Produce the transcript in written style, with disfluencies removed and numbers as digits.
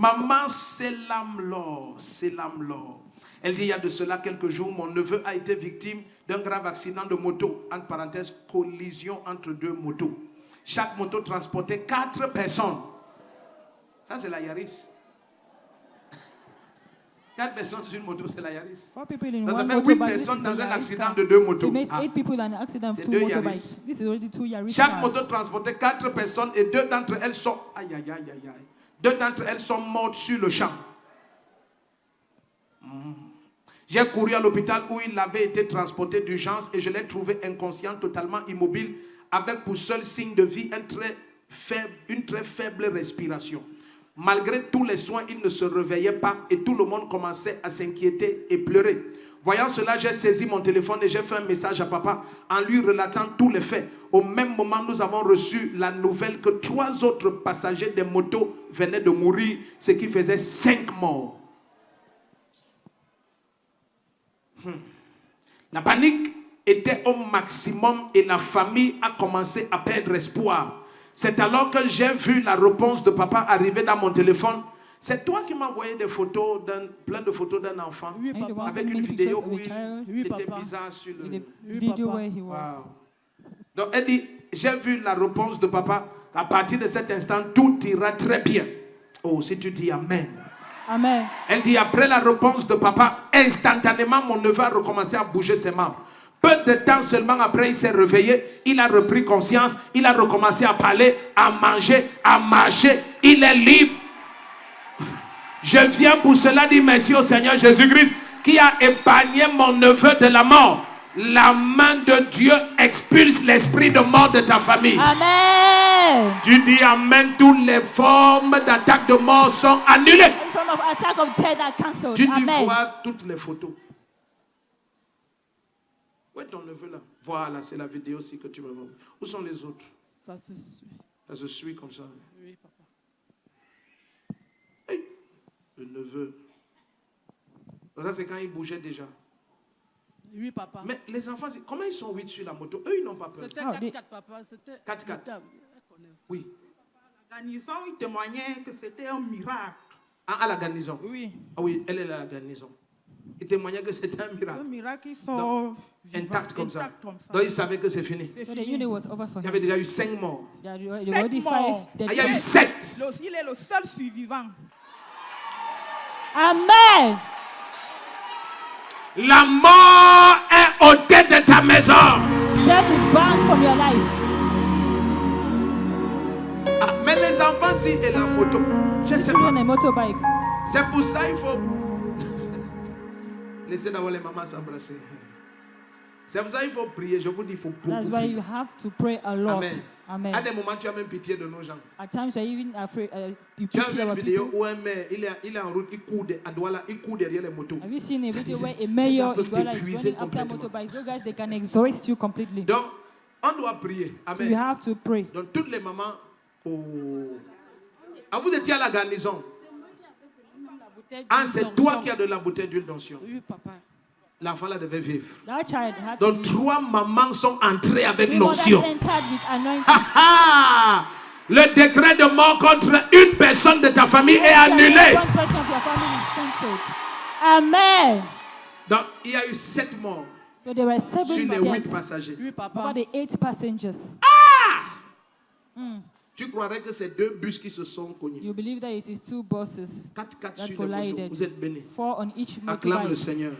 Maman, c'est l'âme l'or, c'est l'âme l'or. Elle dit, il y a de cela quelques jours, mon neveu a été victime d'un grave accident de moto, entre parenthèses, collision entre deux motos. Chaque moto transportait 4 personnes. Ça, c'est la Yaris. 4 personnes sur une moto, c'est la Yaris. 4 people in Ça one fait 8 motorbike. personnes dans un accident de 2 motos. It makes 8 people in an accident of C'est 2 2 motorbikes. Yaris. This is already 2 Yaris Chaque cars. moto transportait 4 personnes et 2 d'entre elles sont... Aïe, aïe, aïe, aïe, aïe. 2 d'entre elles sont mortes sur le champ. J'ai couru à l'hôpital où il avait été transporté d'urgence et je l'ai trouvé inconscient, totalement immobile, avec pour seul signe de vie une très faible respiration. Malgré tous les soins, il ne se réveillait pas et tout le monde commençait à s'inquiéter et pleurer. Voyant cela, j'ai saisi mon téléphone et j'ai fait un message à papa en lui relatant tous les faits. Au même moment, nous avons reçu la nouvelle que 3 autres passagers des motos venaient de mourir, ce qui faisait 5 morts. La panique était au maximum et la famille a commencé à perdre espoir. C'est alors que j'ai vu la réponse de papa arriver dans mon téléphone. C'est toi qui m'as envoyé des photos, plein de photos d'un enfant, Oui, papa. avec une vidéo où il était bizarre sur le... Video where he was. Wow. Donc elle dit, j'ai vu la réponse de papa. À partir de cet instant, tout ira très bien. Oh, si tu dis Amen. Amen. Elle dit, après la réponse de papa, instantanément, mon neveu a recommencé à bouger ses membres. Peu de temps seulement après, il s'est réveillé, il a repris conscience, il a recommencé à parler, à manger, à marcher. Il est libre. Je viens pour cela dire merci au Seigneur Jésus-Christ qui a épargné mon neveu de la mort. La main de Dieu expulse l'esprit de mort de ta famille. Amen. Tu dis Amen, toutes les formes d'attaque de mort sont annulées. Every form of attack of death are cancelled. Tu dis Amen. voir toutes les photos. Où est ton neveu là? Voilà, c'est la vidéo aussi que tu me montres. Où sont les autres? Ça se suit. Ça se suit comme ça. Oui, papa. Hey, le neveu. Donc ça, c'est quand il bougeait déjà. Oui, papa. Mais les enfants, comment ils sont 8 sur la moto? Eux, ils n'ont pas peur. C'était 4-4, papa. C'était 4-4. Oui. La garnison, il témoignait que c'était un miracle. Ah, à la garnison? Oui. Ah oui, elle est à la garnison. Il témoignait que c'était un miracle. Un miracle qui sort Intact comme ça. comme ça. Donc, ils savaient que c'est fini. C'est So the fini. unit was over for Il y him. avait déjà eu 5 morts. There were 7 already 5 morts. dead. Ah, il y a eu 7. Il est le seul survivant. Amen. La mort est ôtée de ta maison. Death is banned from your life. Ah, mais les enfants, si et la moto, je sais Children pas. a motorbike. C'est pour ça qu'il faut laisser d'abord les mamans s'embrasser. C'est pour ça qu'il faut prier. Je vous dis, il faut beaucoup That's why prier. you have to pray a lot. Amen. Amen. À des moments, tu as même pitié de nos gens. At times you're even afraid. You Tu as pity vu une our vidéo people. où un maire, il est en route, il court, à Douala, il court derrière les motos. Have you seen a Ça video disait, where a ces mayor gars is peuvent running t'épuiser after complètement. motorbikes? Those guys, they can exhaust you completely. Donc, on doit prier. So Amen. you have to pray. Donc, toutes les mamans. Oh. Ah, vous étiez à la garnison. Ah, c'est toi qui as de la bouteille d'huile d'onction. Oui, papa. L'enfant là devait vivre. That child had to Donc, be. 3 mamans sont entrées avec 3 mothers l'onction. entered with anointing. Ah, ah. Le décret de mort contre une personne de ta famille est annulé. One person of your family is cancelled. Amen. Donc, il y a eu 7 morts So there were sur 7 les 8 deaths passagers. Oui, papa. over the 8 passengers. Tu croirais que c'est 2 bus qui se sont cognés. You believe that it is 2 buses 4-4 that sur les motos. collided. Vous êtes bénis. 4 on each Acclame le motorbike. Seigneur.